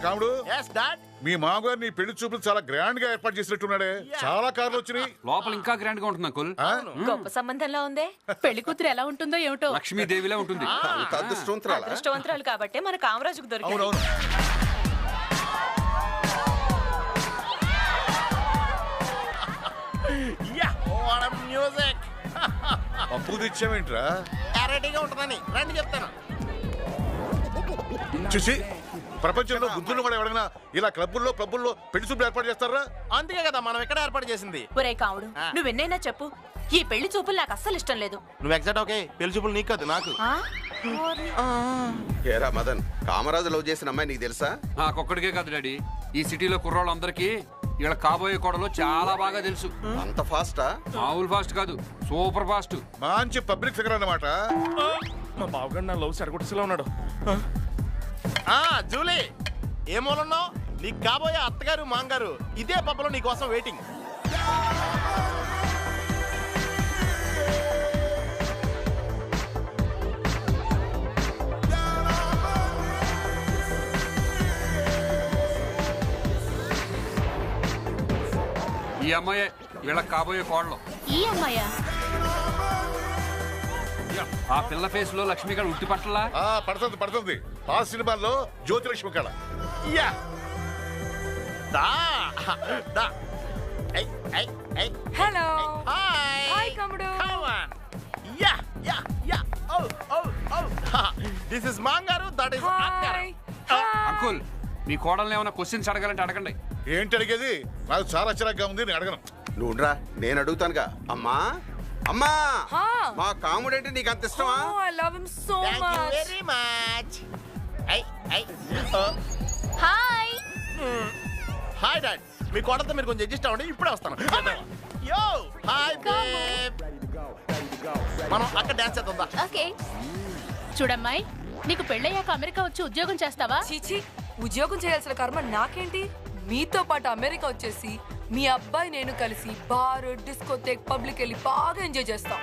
కాముడు yes dad మీ మామగారు నీ పెళ్లి చూపులు చాలా గ్రాండ్ గా ఏర్పాటు చేసినట్టున్నాడే. చాలా కార్లు వచ్చినాయి. లోపల ఇంకా గ్రాండ్ గా ఉంటుంది అంకుల్. గొప్ప సంబంధంలో ఉందే. పెళ్లి కూతురు ఎలా ఉంటుందో ఏమిటో. లక్ష్మీదేవిలా ఉంటుంది. అదృష్టవంతురాలు కాబట్టి మన కామరాజుకు దొరికింది. అవునవును. మ్యూజిక్ అప్పు తెచ్చావేంట్రా? రెడీగా ఉంటుందని రండి చెప్తాను. చూసి ప్రపంచంలో బుద్ధులు కూడా ఎవరైనా ఇలా క్లబ్బుల్లో పెళ్లి చూపులు ఏర్పాటు చేస్తారా? అందుకే కదా మనం ఇక్కడ ఏర్పాటు చేసింది. ఒరే కాముడు, నువ్వెన్నైనా చెప్పు, ఈ పెళ్లి చూపులు నాకు అస్సలు ఇష్టం లేదు. నువ్వు ఎగ్జాక్ట్ ఓకే. పెళ్లి చూపులు నీకు కాదు నాకు. ఏరా మదన్, కామరాజు లవ్ చేసిన అమ్మాయి నీకు తెలుసా? నాకొక్కడికే కాదు డాడీ, ఈ సిటీలో కుర్రాళ్ళందరికీ ఇలా కాబోయే కోడలు చాలా బాగా తెలుసు. అంత ఫాస్టా? మామూలు ఫాస్ట్ కాదు, సూపర్ ఫాస్ట్. మంచి పబ్లిక్ ఫిగర్ అన్నమాట. మా బావగారు నా లవ్ సరిగొట్టేలా ఉన్నాడు. జూలీ ఏ మూలన్నావు? నీకు కాబోయే అత్తగారు మాంగారు ఇదే పబ్బలో నీ కోసం వెయిటింగ్. ఈ అమ్మాయే వీళ్ళ కాబోయే కోడలు. ఈ అమ్మాయా? ఆ పిల్ల ఫేస్ లో లక్ష్మి గారు ఉట్టి పట్టలా పడుతుంది. ఆ సినిమాల్లో జ్యోతిలక్ష్మి కళ. యా దా దా హలో. హాయ్ హాయ్ కమ్ముడు. Come on. Yeah yeah yeah ఓ ఓ ఓ దిస్ ఇస్ మాంగారు, దట్ ఇస్ అక్కర్. అంకుల్, మీ కోడల్ని ఏమైనా క్వశ్చన్స్ అడగాలంటే అడగండి. ఏంటి అడిగేది? నాకు చాలా చిరాగ్గా ఉంది, నేను అడగను. నువ్వురా, నేను అడుగుతానుగా. అమ్మా అమ్మా, మా కాముడంటే నీకు అంత ఇష్టమా? Oh, I love him so thank you much. Very much. Hi. Hi dad. మీ కోడలతో మీరు కొంచెం అడ్జస్ట్ అవ్వండి, ఇప్పుడే వస్తాను. యో హాయ్ బేబ్. మనం అక్కడ డాన్స్ చేద్దాం. ఓకే. చూడమ్మాయి, నీకు పెళ్ళయ్యాక అమెరికా వచ్చి ఉద్యోగం చేస్తావా? చీచి, ఉద్యోగం చేయాల్సిన కర్మ నాకేంటి? మీతో పాటు అమెరికా వచ్చేసి మీ అబ్బాయి నేను కలిసి బార్, డిస్కోథేక్, పబ్లిక్ వెళ్ళి బాగా ఎంజాయ్ చేస్తాం.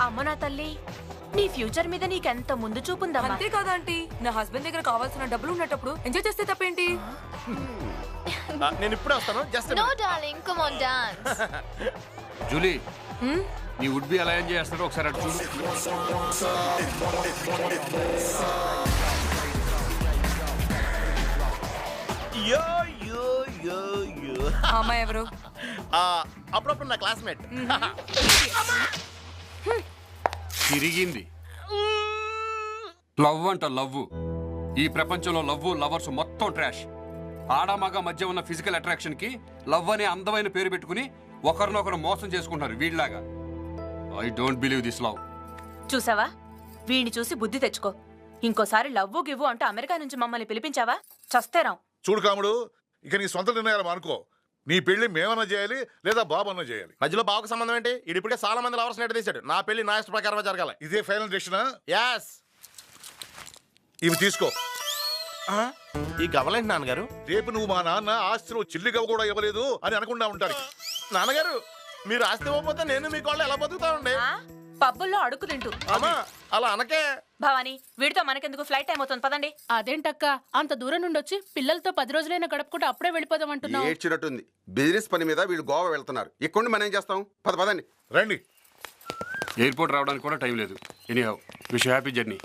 అమ్మ నా తల్లి, నీ ఫ్యూచర్ మీద నీకెంత ముందు చూపుందమ్మా. అంతే కదా ఆంటీ, నా హస్బెండ్ దగ్గర కావాల్సిన డబ్బులు ఉన్నప్పుడు ఎంజాయ్ చేస్తే తప్పేంటి? నేను ఇప్పుడే వస్తాను. Just no darling, come on dance. Julie, నీ వుడ్ బి ఎలా ఎంజాయ్ చేస్తారో ఒకసారి అటు చూడు. యో యో యో యో. అమ్మాయి ఎవరు? అప్పుడప్పుడు నా క్లాస్మేట్. తిరిగింది. లవ్ అంట లవ్. ఈ ప్రపంచంలో లవ్, లవర్స్ మొత్తం ట్రాష్. ఆడమగ మధ్య ఉన్న ఫిజికల్ అట్రాక్షన్ కి లవ్ అనే అందమైన పేరు పెట్టుకుని ఒకరినొకరు మోసం చేసుకుంటున్నారు వీళ్ళలాగా. I don't believe this love. చూసావా, వీడిని చూసి బుద్ధి తెచ్చుకో. ఇంకోసారి లవ్వు గివ్వు అంటూ అమెరికా నుంచి మమ్మల్ని పిలిపించావా చస్తేరాం. చూడు కాముడు, ఇక నీ సొంత నిర్ణయాలు అనుకో. నీ పెళ్లి మేమన్నా చేయాలి లేదా బాబన్నా చేయాలి. మధ్యలో బావకు సంబంధం ఏంటి? ఇది ఇప్పటికే చాలా మంది లవర్స్ నెట్ తీశాడు. నా పెళ్లి నా ఇష్ట ప్రకారమే జరగాలి. ఇదే ఫైనల్ డెసిషనా? యాస్. ఇవి తీసుకో. ఈ గవర్నమెంట్ నాన్నగారు, రేపు నువ్వు మా నాన్న ఆస్తిలో చిల్లిగవ కూడా ఇవ్వలేదు అని అనుకుంటా ఉంటారు. నాన్నగారు మీరు ఆస్తి ఇవ్వకపోతే నేను మీ కోళ్ళు ఎలా బతుకుతామండి? పబ్బుల్లో అడుగు తింటూ. అమ్మా అలా అనకే. భవానీ, వీడితో మనకెందుకు, ఫ్లైట్ టైం అవుతుంది, పదండి. అదేంటక్క, అంత దూరం నుండి వచ్చి పిల్లలతో 10 రోజులైనా గడుపుకుంటూ అప్పుడే వెళ్ళిపోదాం అంటున్నావు? ఏడ్చినట్టుంది. బిజినెస్ పని మీద వీళ్ళు గోవా వెళ్తున్నారు. ఇక్కడ మనం ఏం చేస్తాం? పదండి. రండి. ఎయిర్పోర్ట్ రావడానికి కూడా టైం లేదు. Anyhow, wish happy journey.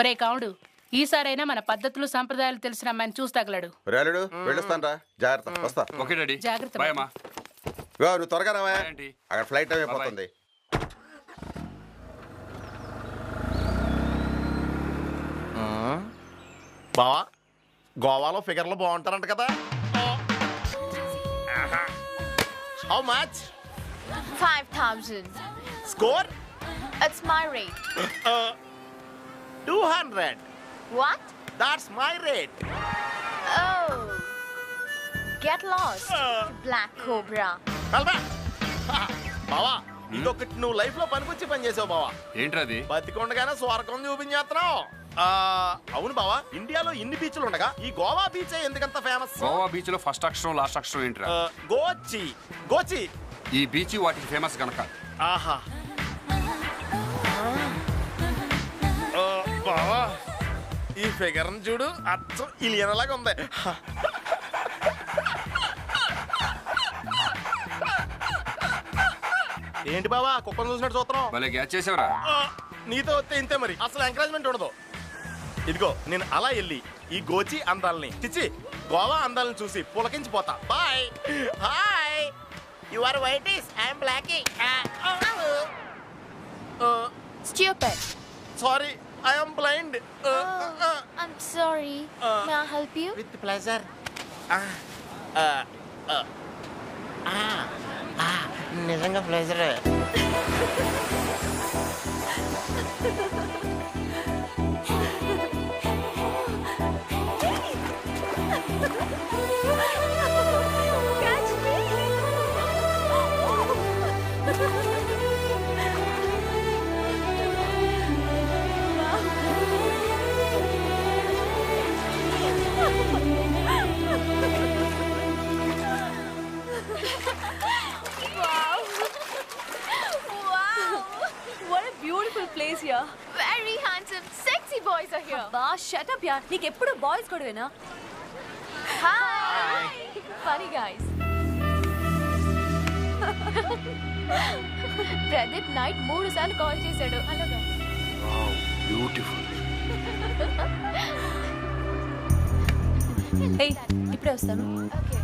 ఒరే కావుడు, ఈసారైనా మన పద్ధతులు సంప్రదాయాలు తెలిసిన అమ్మాయిని చూసి తగలడు. రేలుడు వెళ్ళొస్తాను రా, జాగ్రత్త. వస్తా. ఓకే డాడీ, జాగ్రత్త. బాయ్ అమ్మా. నువ్వు త్వరగా రావా, ఏంటి? అక్కడ ఫ్లైట్ టైం అయిపోతుంది. బావా, గోవాలో ఫిగర్లు బాగుంటారంట కదా. How much? 5,000. Score? It's my rate. 200. What? That's my rate. Oh. Get lost, Black Cobra. Kalpa. బావా, ఇదొకటి నువ్వు లైఫ్ లో పనికొచ్చి పని చేసావు బావా. ఏంట్రది? బతికొండగానే స్వర్గం చూపించేస్తున్నావు. అవును బావా, ఇండియాలో ఇన్ని బీచ్లు ఉండగా ఈ గోవా బీచ్ ఎందుకంత ఫేమస్? గోవా బీచ్ లో ఫస్ట్ అక్షరం లాస్ట్ అక్షరం ఏంట్రా? గోచి. గోచి. ఈ బీచ్ వాటికి ఫేమస్ కనుక. ఆహా. బావా, ఈ ఫిగర్ చూడు అచ్చం ఇలియనలాగా ఉంది. ఏంటి బావా కుక్కను చూసినట్టు చూస్తున్నావు? భలే గ్యాచ్ చేసావరా. నీతో వస్తే ఇంతే మరి, అసలు ఎంకరేజ్మెంట్ ఉండదు. ఇదిగో నేను అలా వెళ్ళి ఈ గోచి అందాలని చిచ్చి గోవా అందాలను చూసి పులకించిపోతా. Bye. Hi, you are whities, I'm blacky. Stupid. Sorry, I'm blind. I'm sorry. May I help you? With pleasure. నిజంగా pleasure. Catch me. Wow. Wow. What a beautiful place here. Very handsome, sexy boys are here. బా shut up యార్, నీకెప్పుడు boys గొడవేనా? Hi. Funny guys. Pradeep night 3 సార్లు call చేశాడు. అలాగా. Beautiful. ఏయ్, ఇప్పుడే వస్తాను. Okay.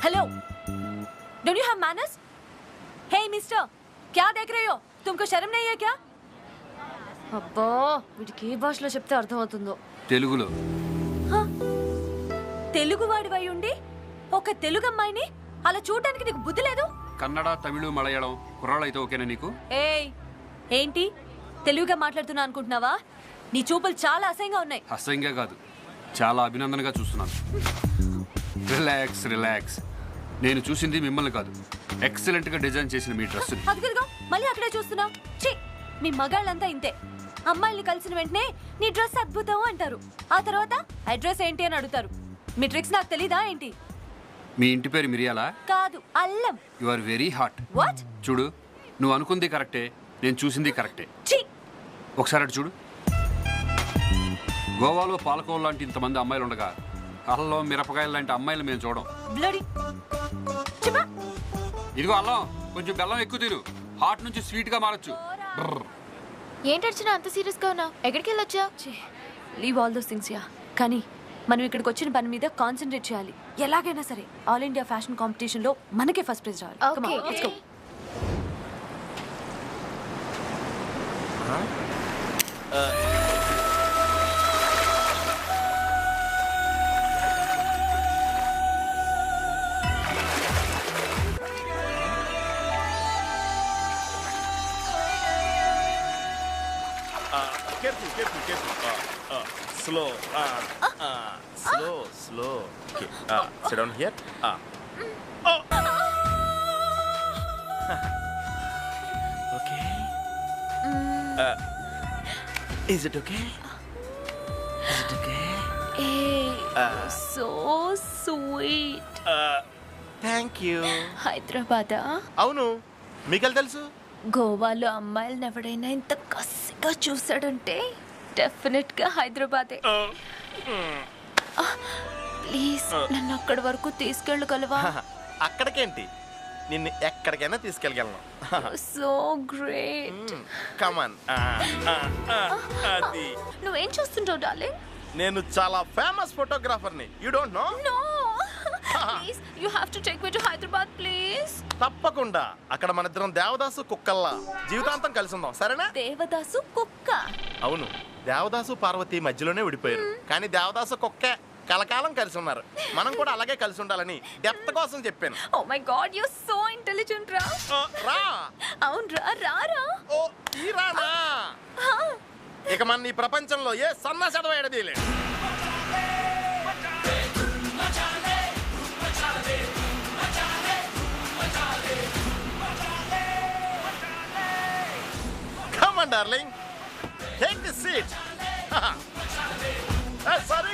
Hello, don't you have manners? Hey mister, क्या देख रहे हो? तुमको शर्म नहीं है क्या? అబ్బా, వీడికి ఏ భాషలో చెప్తే అర్థమవుతుందో. తెలుగులో. తెలుగు వాడివై ఉండి ఒక తెలుగు అమ్మాయిని అలా చూడడానికి నీకు బుద్ధి లేదు? కన్నడ, తమిళ, మలయాళం కుర్రాళ్ళు అయితే ఓకేనా నీకు? ఏయ్, ఏంటి తెలుగుగా మాట్లాడుతున్నా అనుకుంటున్నావా? నీ చూపులు చాలా అసహ్యంగా ఉన్నాయి. అసహ్యంగా కాదు, చాలా అభినందనగా చూస్తున్నాను. Relax relax. నేను చూసింది మిమ్మల్ని కాదు, ఎక్సలెంట్ గా డిజైన్ చేసిన మీ డ్రెస్. అదిగో మళ్ళీ అక్కడే చూస్తున్నావు. ఛీ, మీ మగాళ్ళంతా ఇంతే. అమ్మాయిల్ని కలిసిన వెంటనే నీ డ్రెస్ అద్భుతం అంటారు, ఆ తర్వాత అడ్రస్ ఏంటి అని అడుగుతారు. మీ ట్రిక్స్ నాకు తెలీదా ఏంటి? మీ ఇంటి పేరు మిరియాలా? కాదు, అల్లం. You are very hot. What? చూడు, నువ్వు అనుకుంది కరెక్టే, నేను చూసింది కరెక్టే. ఛీ, ఒకసారి అటు చూడు. గోవాలో పాలకోవ లాంటి ఇంతమంది అమ్మాయిలు ఉండగా అల్లం, మిరపకాయలు లాంటి అమ్మాయిలు మేము చూడం. బ్లడీ. చెప్పా. ఇదిగో అల్లం, కొంచెం బెల్లం ఎక్కువ తిను, హాట్ నుంచి స్వీట్ గా మారచ్చు. ఏంటర్చనా అంత సీరియస్ గా ఉన్నావు? ఎక్కడికి వెళ్ళొచ్చా? లీవ్ ఆల్ దోస్ థింగ్స్ యా. కానీ మనం ఇక్కడికి వచ్చిన పని మీద కాన్సన్ట్రేట్ చేయాలి. ఎలాగైనా సరే ఆల్ ఇండియా ఫ్యాషన్ కాంపిటీషన్ లో మనకే ఫస్ట్ ప్రైజ్ రావాలి. Come on, let's go. Careful. Slow. Slow. Okay. Sit down here. Okay. Is it okay? So sweet. Thank you. Hyderabad అవును, మీకెళ్ళి తెలుసు? గోవాలో అమ్మాయిలను ఎవడైనా ఇంత కసిగా చూసాడంటే డెఫినెట్ గా హైదరాబాదే. ప్లీజ్ నన్ను అక్కడి వరకు తీసుకెళ్ళగలవా? అక్కడికేంటి, నిన్ను ఎక్కడికైనా తీసుకెళ్ళగలను. So great. కమాన్. అది నువ్వేం చూస్తుంటావు డార్లింగ్? నేను చాలా ఫేమస్ ఫోటోగ్రాఫర్ని. You don't know? No, please you have to take me to Hyderabad please. తప్పకుండా. అక్కడ మన ఇద్దరం దేవదాసు కుక్కల్లా జీవితాంతం కలిసి ఉందాం, సరేనా? దేవదాసు కుక్క? అవును, దేవదాసు పార్వతి మధ్యలోనే విడిపోయారు, కానీ దేవదాసు కుక్కే కలకాలం కలిసి ఉన్నారు. మనం కూడా అలాగే కలిసి ఉండాలని డెప్త్ కోసం చెప్పాను. Oh my God, you so intelligent రా. రా. అవును రా. ఓ ఈ రానా? ఇక మన ఈ ప్రపంచంలో ఏ సన్నా చదవేయడది లేదు. Come on, darling. Take the seat. Sorry.